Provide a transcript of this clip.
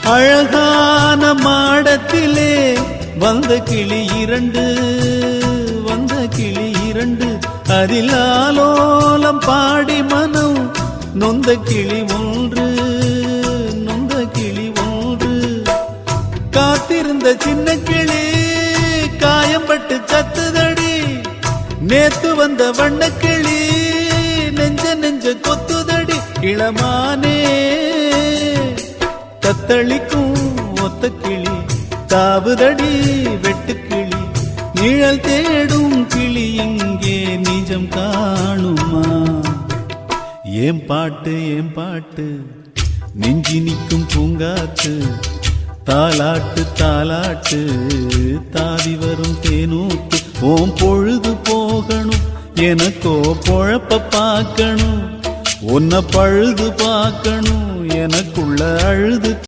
அழகான மாடத்திலே வந்த கிளி இரண்டு அதில் ஆலோலம் பாடி மனம் நொந்த கிளி ஒன்று காத்திருந்த சின்ன கிளி காயம்பட்டு சத்துதடி நேத்து வந்த வண்ணக்கிளி நெஞ்ச கொத்துதடி இளமானே தத்தளிக்கும் ஒத்த கிளி தாவுதடி வெட்டுக்கிளி நிழல் தேடும் கிளி இங்கே நிஜம் காணுமா ஏன் பாட்டு நெஞ்சி நிற்கும் பூங்காத்து தாலாட்டு தாவி வரும் தேனூத்து ஓம் பொழுது போகணும் எனக்கோ பொழப்ப பார்க்கணும் உன்னை பழுது பார்க்கணும் எனக்குள்ள அழுது